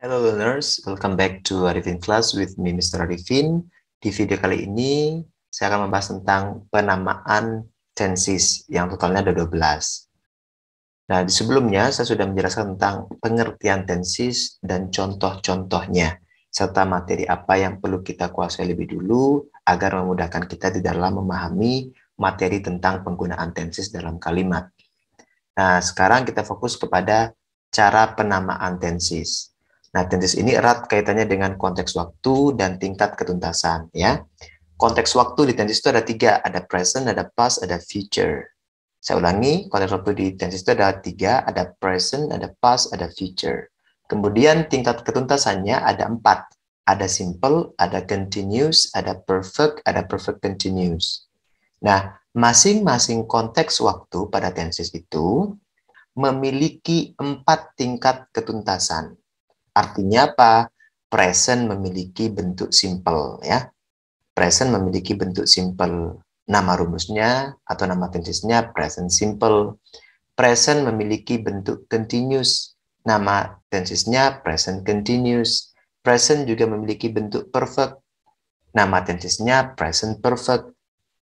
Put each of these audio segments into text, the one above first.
Hello learners, welcome back to Arifin Class with me Mr. Arifin. Di video kali ini saya akan membahas tentang penamaan tenses yang totalnya ada 12. Nah, di sebelumnya saya sudah menjelaskan tentang pengertian tenses dan contoh-contohnya, serta materi apa yang perlu kita kuasai lebih dulu agar memudahkan kita di dalam memahami materi tentang penggunaan tenses dalam kalimat. Nah, sekarang kita fokus kepada cara penamaan tenses. Nah, tenses ini erat kaitannya dengan konteks waktu dan tingkat ketuntasan, ya. Konteks waktu di tenses itu ada 3, ada present, ada past, ada future. Saya ulangi, konteks waktu di tenses itu ada 3, ada present, ada past, ada future. Kemudian tingkat ketuntasannya ada 4, ada simple, ada continuous, ada perfect continuous. Nah, masing-masing konteks waktu pada tenses itu memiliki 4 tingkat ketuntasan. Artinya apa? Present memiliki bentuk simple, ya. Present memiliki bentuk simple. Nama rumusnya atau nama tensesnya present simple. Present memiliki bentuk continuous. Nama tensesnya present continuous. Present juga memiliki bentuk perfect. Nama tensesnya present perfect.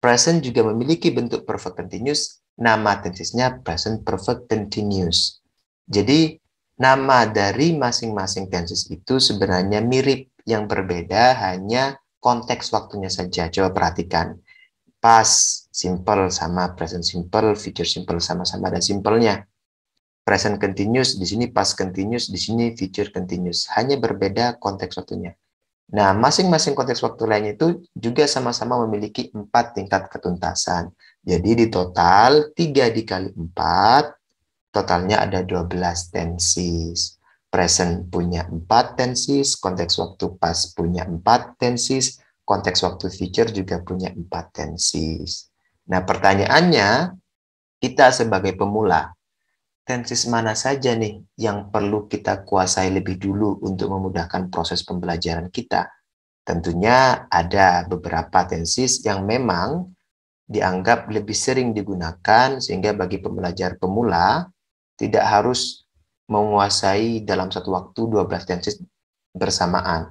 Present juga memiliki bentuk perfect continuous. Nama tensesnya present perfect continuous. Jadi, nama dari masing-masing tenses itu sebenarnya mirip, yang berbeda hanya konteks waktunya saja. Coba perhatikan. Past simple sama present simple, future simple sama-sama ada simple-nya. Present continuous, di sini past continuous, di sini future continuous. Hanya berbeda konteks waktunya. Nah, masing-masing konteks waktu lainnya itu juga sama-sama memiliki 4 tingkat ketuntasan. Jadi di total 3 dikali 4, totalnya ada 12 tenses. Present punya 4 tenses, konteks waktu past punya 4 tenses, konteks waktu future juga punya 4 tenses. Nah, pertanyaannya, kita sebagai pemula, tenses mana saja nih yang perlu kita kuasai lebih dulu untuk memudahkan proses pembelajaran kita? Tentunya ada beberapa tenses yang memang dianggap lebih sering digunakan sehingga bagi pembelajar pemula tidak harus menguasai dalam satu waktu 12 tenses bersamaan.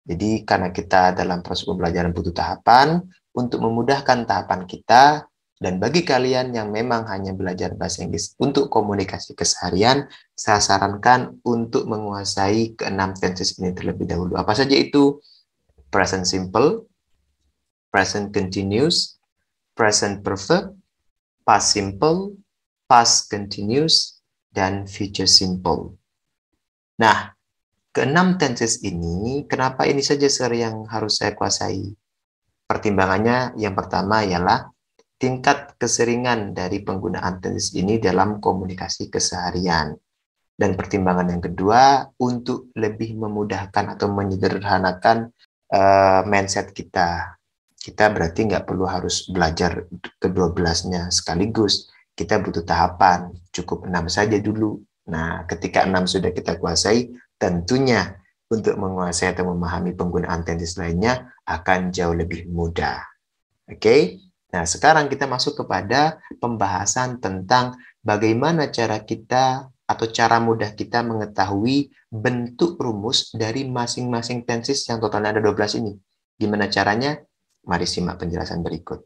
Jadi karena kita dalam proses pembelajaran butuh tahapan, untuk memudahkan tahapan kita, dan bagi kalian yang memang hanya belajar bahasa Inggris untuk komunikasi keseharian, saya sarankan untuk menguasai ke-6 tenses ini terlebih dahulu. Apa saja itu? Present simple, present continuous, present perfect, past simple, past continuous, dan future simple. Nah, keenam tenses ini, kenapa ini saja yang harus saya kuasai? Pertimbangannya yang pertama ialah tingkat keseringan dari penggunaan tenses ini dalam komunikasi keseharian. Dan pertimbangan yang kedua, untuk lebih memudahkan atau menyederhanakan mindset kita. Kita berarti nggak perlu harus belajar ke-12-nya sekaligus. Kita butuh tahapan, cukup 6 saja dulu. Nah, ketika 6 sudah kita kuasai, tentunya untuk menguasai atau memahami penggunaan tenses lainnya akan jauh lebih mudah. Oke? Nah, sekarang kita masuk kepada pembahasan tentang bagaimana cara kita atau cara mudah kita mengetahui bentuk rumus dari masing-masing tenses yang totalnya ada 12 ini. Gimana caranya? Mari simak penjelasan berikut.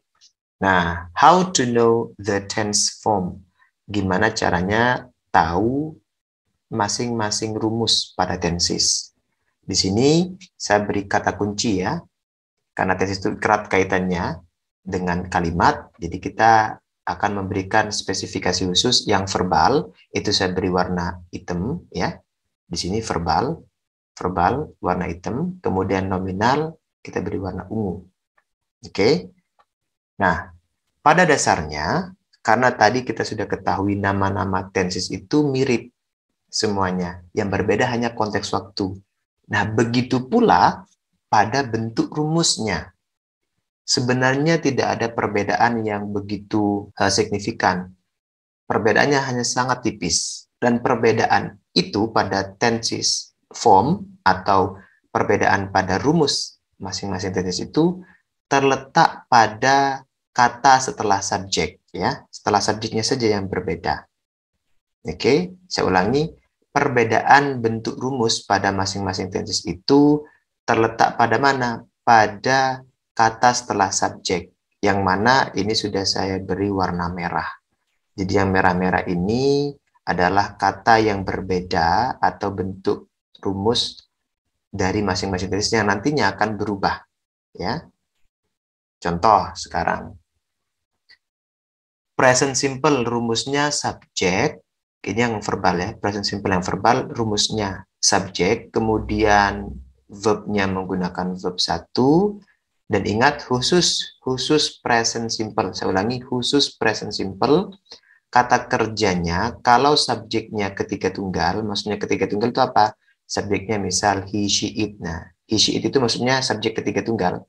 Nah, how to know the tense form? Gimana caranya tahu masing-masing rumus pada tenses? Di sini saya beri kata kunci ya, karena tenses itu erat kaitannya dengan kalimat, jadi kita akan memberikan spesifikasi khusus yang verbal, itu saya beri warna hitam ya. Di sini verbal warna hitam, kemudian nominal kita beri warna ungu. Oke. Nah, pada dasarnya karena tadi kita sudah ketahui nama-nama tenses itu mirip semuanya, yang berbeda hanya konteks waktu. Nah, begitu pula pada bentuk rumusnya. Sebenarnya tidak ada perbedaan yang begitu signifikan. Perbedaannya hanya sangat tipis. Dan perbedaan itu pada tenses form atau perbedaan pada rumus masing-masing tenses itu terletak pada kata setelah subjek ya. Setelah subjeknya saja yang berbeda. Oke, saya ulangi. perbedaan bentuk rumus pada masing-masing tenses itu terletak pada mana? Pada kata setelah subjek, yang mana ini sudah saya beri warna merah. Jadi yang merah-merah ini adalah kata yang berbeda atau bentuk rumus dari masing-masing tenses yang nantinya akan berubah. Ya, contoh sekarang. Present simple rumusnya subjek, ini yang verbal ya, present simple yang verbal rumusnya subjek, kemudian verbnya menggunakan verb 1, dan ingat khusus present simple, saya ulangi, khusus present simple, kata kerjanya kalau subjeknya ketiga tunggal, maksudnya ketiga tunggal itu apa? Subjeknya misal he, she, it. Nah, he, she, it itu maksudnya subjek ketiga tunggal.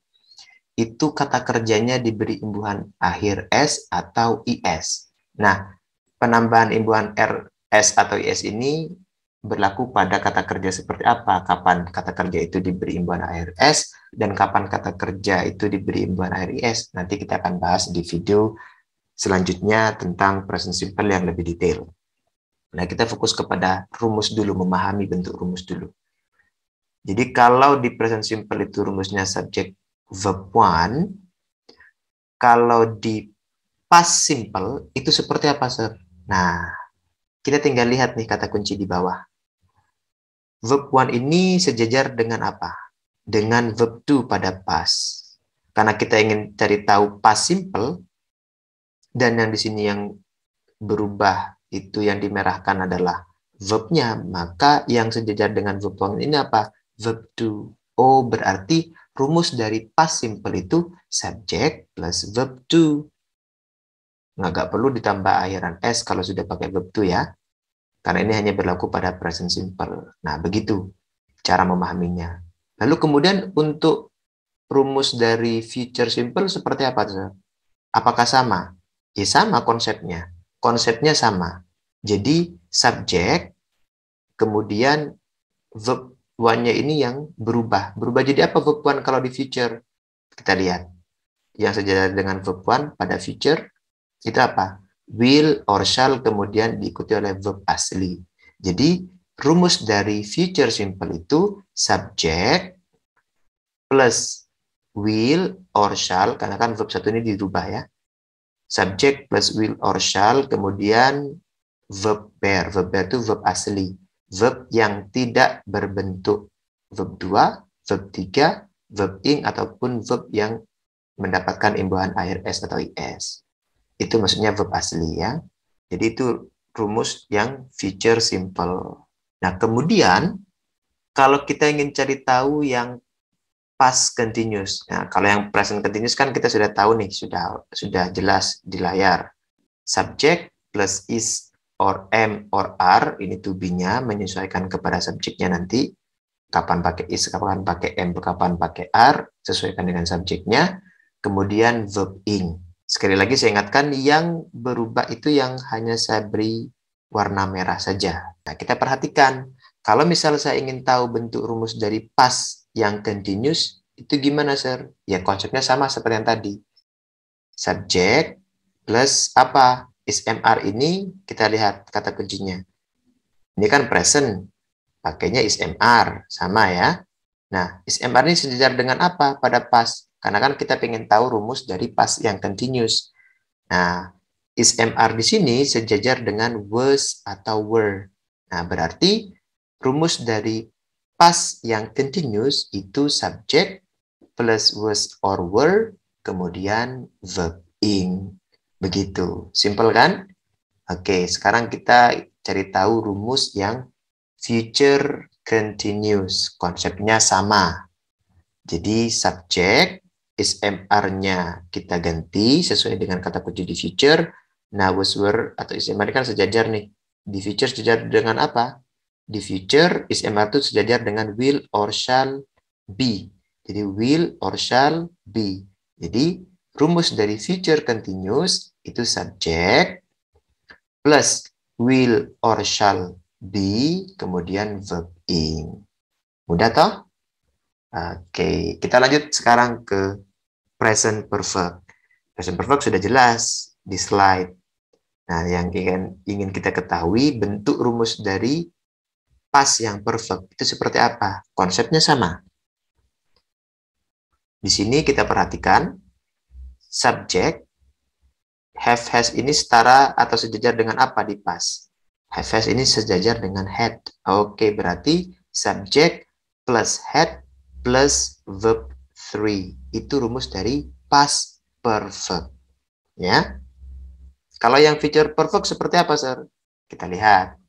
Itu kata kerjanya diberi imbuhan akhir S atau IS. Nah, penambahan imbuhan RS atau IS ini berlaku pada kata kerja seperti apa? Kapan kata kerja itu diberi imbuhan akhir S dan kapan kata kerja itu diberi imbuhan akhir IS. Nanti kita akan bahas di video selanjutnya tentang present simple yang lebih detail. Nah, kita fokus kepada rumus dulu, memahami bentuk rumus dulu. Jadi kalau di present simple itu rumusnya subject verb 1, kalau di past simple itu seperti apa, Sir? Nah, kita tinggal lihat nih kata kunci di bawah. Verb 1 ini sejajar dengan apa? Dengan verb 2 pada past. Karena kita ingin cari tahu past simple, dan yang di sini yang berubah itu yang dimerahkan adalah verbnya, maka yang sejajar dengan verb 1 ini apa? Verb 2. Oh, berarti rumus dari past simple itu subject plus verb 2. Nggak perlu ditambah akhiran S kalau sudah pakai verb 2 ya. Karena ini hanya berlaku pada present simple. Nah, begitu cara memahaminya. Lalu kemudian untuk rumus dari future simple seperti apa? Apakah sama? Ya sama konsepnya. Konsepnya sama. Jadi subject, kemudian verb 1-nya ini yang berubah. Berubah jadi apa verb 1 kalau di future? Kita lihat. Yang sejajar dengan verb 1 pada future, itu apa? Will or shall kemudian diikuti oleh verb asli. Jadi rumus dari future simple itu subject plus will or shall, karena kan verb 1 ini dirubah ya. Subject plus will or shall, kemudian verb pair. Verb pair itu verb asli. Verb yang tidak berbentuk verb 2, verb 3, verb ing, ataupun verb yang mendapatkan imbuhan akhir S atau IS. Itu maksudnya verb asli ya. Jadi itu rumus yang future simple. Nah, kemudian kalau kita ingin cari tahu yang past continuous. Nah, kalau yang present continuous kan kita sudah tahu nih, sudah jelas di layar. Subject plus is or am or are, ini to be-nya menyesuaikan kepada subjeknya nanti. Kapan pakai is, kapan pakai am, kapan pakai are, sesuaikan dengan subjeknya. Kemudian verb ing. Sekali lagi saya ingatkan, yang berubah itu yang hanya saya beri warna merah saja. Nah, kita perhatikan. Kalau misal saya ingin tahu bentuk rumus dari past yang continuous, itu gimana, Sir? Ya, konsepnya sama seperti yang tadi. Subject plus apa? Is MR ini, kita lihat kata kuncinya. Ini kan present, pakainya is MR, sama ya. Nah, is MR ini sejajar dengan apa pada past? Karena kan kita ingin tahu rumus dari past yang continuous. Nah, is MR di sini sejajar dengan was atau were. Nah, berarti rumus dari past yang continuous itu subject plus was or were, kemudian verb ing. Begitu. Simple kan? Oke, sekarang kita cari tahu rumus yang future continuous. Konsepnya sama. Jadi subject is MR-nya kita ganti sesuai dengan kata kunci di future. Nah, was were atau is MR kan sejajar nih. Di future sejajar dengan apa? Di future is MR itu sejajar dengan will or shall be. Jadi will or shall be. Jadi rumus dari future continuous itu subject plus will or shall be, kemudian verb ing. Mudah toh? Oke, kita lanjut sekarang ke present perfect. Present perfect sudah jelas di slide. Nah, yang ingin kita ketahui bentuk rumus dari past yang perfect itu seperti apa? Konsepnya sama. Di sini kita perhatikan subjek have has ini setara atau sejajar dengan apa di past? Have has ini sejajar dengan had. Oke, berarti subjek plus had plus verb 3. Itu rumus dari past perfect. Ya. Kalau yang future perfect seperti apa, Sir? Kita lihat.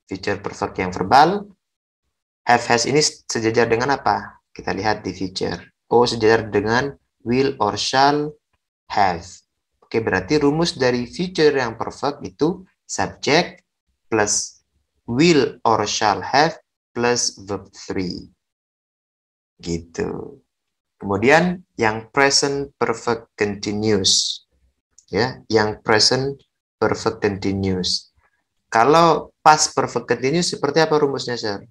Future perfect yang verbal, have has ini sejajar dengan apa? Kita lihat di future. Oh, sejajar dengan will or shall have. Oke, berarti rumus dari future yang perfect itu subject plus will or shall have plus verb 3. Gitu. Kemudian yang present perfect continuous. Ya, yang present perfect continuous. Kalau past perfect continuous seperti apa rumusnya, Sir?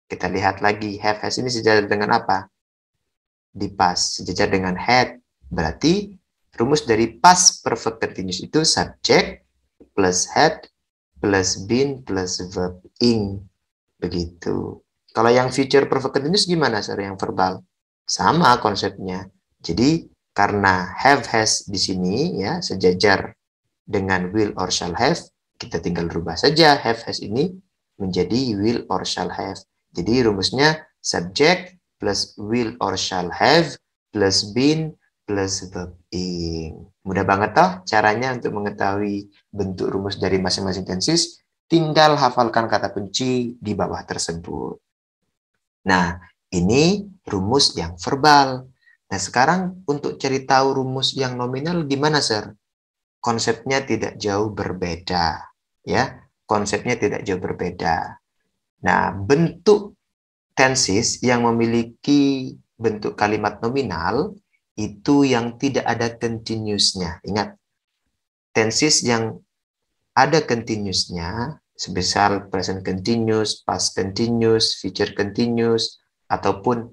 Kita lihat lagi, have has ini sejajar dengan apa? Di past, sejajar dengan had. Berarti rumus dari past perfect continuous itu subject plus had plus been plus verb ing. Begitu. Kalau yang future perfect continuous gimana, Sir? Yang verbal? Sama konsepnya. Jadi karena have has di sini ya sejajar dengan will or shall have, kita tinggal rubah saja have has ini menjadi will or shall have. Jadi rumusnya subject plus will or shall have plus been plus verb ing. Mudah banget toh caranya untuk mengetahui bentuk rumus dari masing-masing tenses. Tinggal hafalkan kata kunci di bawah tersebut. Nah, ini rumus yang verbal. Nah, sekarang untuk cari tahu rumus yang nominal gimana, Sir? Konsepnya tidak jauh berbeda. Ya, konsepnya tidak jauh berbeda. Nah, bentuk tenses yang memiliki bentuk kalimat nominal itu yang tidak ada continuous-nya. Ingat, tenses yang ada continuous-nya, sebesar present continuous, past continuous, future continuous, ataupun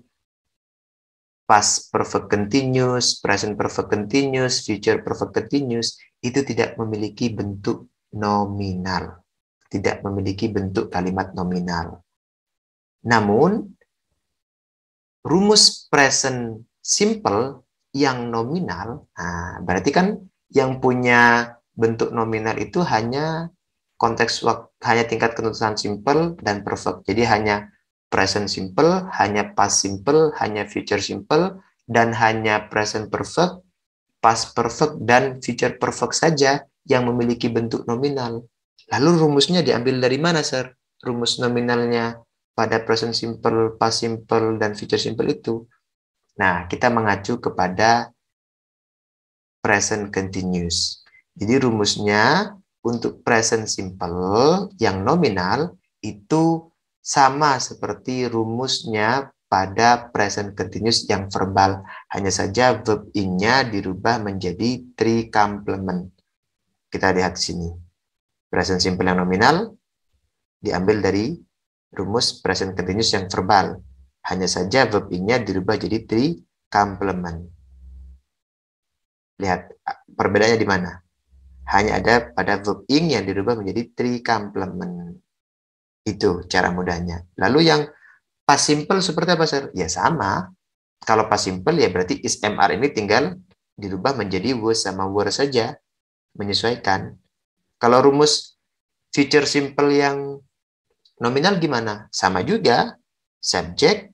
past perfect continuous, present perfect continuous, future perfect continuous, itu tidak memiliki bentuk nominal. Tidak memiliki bentuk kalimat nominal. Namun, rumus present simple yang nominal, nah, berarti kan yang punya bentuk nominal itu hanya konteks waktu, hanya tingkat kenutusan simple dan perfect. Jadi hanya present simple, hanya past simple, hanya future simple, dan hanya present perfect, past perfect, dan future perfect saja yang memiliki bentuk nominal. Lalu rumusnya diambil dari mana, Sir? Rumus nominalnya pada present simple, past simple, dan future simple itu. Nah, kita mengacu kepada present continuous. Jadi rumusnya untuk present simple yang nominal itu sama seperti rumusnya pada present continuous yang verbal. Hanya saja verb ing-nya dirubah menjadi three complement. Kita lihat di sini. Present simple yang nominal diambil dari rumus present continuous yang verbal. Hanya saja verb ing-nya dirubah jadi three complement. Lihat perbedaannya di mana? Hanya ada pada verb ing yang dirubah menjadi three complement. Itu cara mudahnya. Lalu yang past simple seperti apa, Sir? Ya sama. Kalau past simple ya berarti is mr ini tinggal dirubah menjadi was sama were saja. Menyesuaikan. Kalau rumus future simple yang nominal gimana? Sama juga. Subject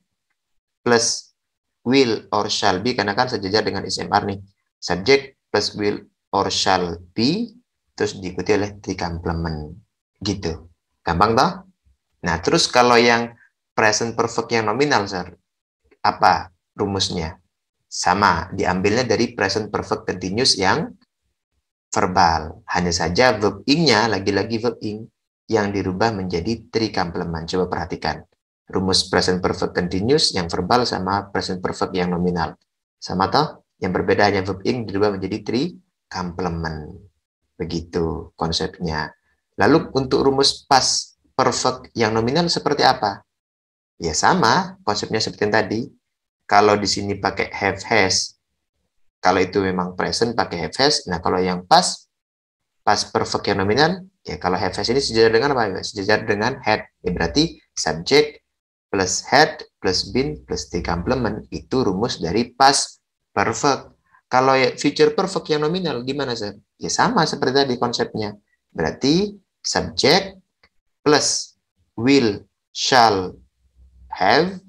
plus will or shall be, karena kan sejajar dengan is mr nih. Subject plus will or shall be, terus diikuti oleh three complement. Gitu. Gampang toh? Nah, terus kalau yang present perfect yang nominal, Sir, apa rumusnya? Sama, diambilnya dari present perfect continuous yang verbal. Hanya saja verb ing-nya, lagi-lagi verb ing, yang dirubah menjadi three complement. Coba perhatikan. Rumus present perfect continuous yang verbal sama present perfect yang nominal. Sama toh? Yang berbeda hanya verb ing dirubah menjadi three complement. Begitu konsepnya. Lalu untuk rumus past perfect yang nominal seperti apa? Ya sama, konsepnya seperti yang tadi. Kalau di sini pakai have has, kalau itu memang present pakai have has. Nah, kalau yang past perfect yang nominal, Oke, kalau have has ini sejajar dengan apa? Sejajar dengan had. Ya, berarti subject plus had plus been plus the complement itu rumus dari past perfect. Kalau ya future perfect yang nominal gimana, Sir? Ya sama seperti tadi konsepnya. Berarti subject plus will, shall, have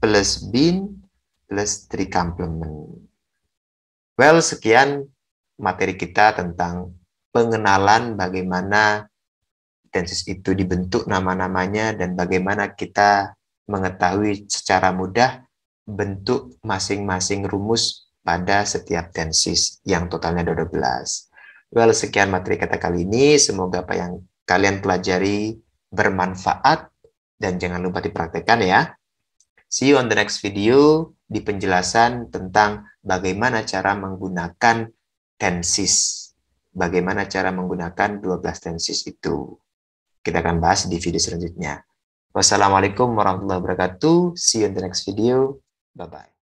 plus been plus the complement. Well, sekian materi kita tentang pengenalan bagaimana tenses itu dibentuk nama-namanya dan bagaimana kita mengetahui secara mudah bentuk masing-masing rumus pada setiap tenses yang totalnya ada 12. Well, sekian materi kita kali ini. Semoga apa yang kalian pelajari bermanfaat dan jangan lupa dipraktekkan ya. See you on the next video di penjelasan tentang bagaimana cara menggunakan tenses. Bagaimana cara menggunakan 12 tenses itu. Kita akan bahas di video selanjutnya. Wassalamualaikum warahmatullahi wabarakatuh. See you in the next video. Bye-bye.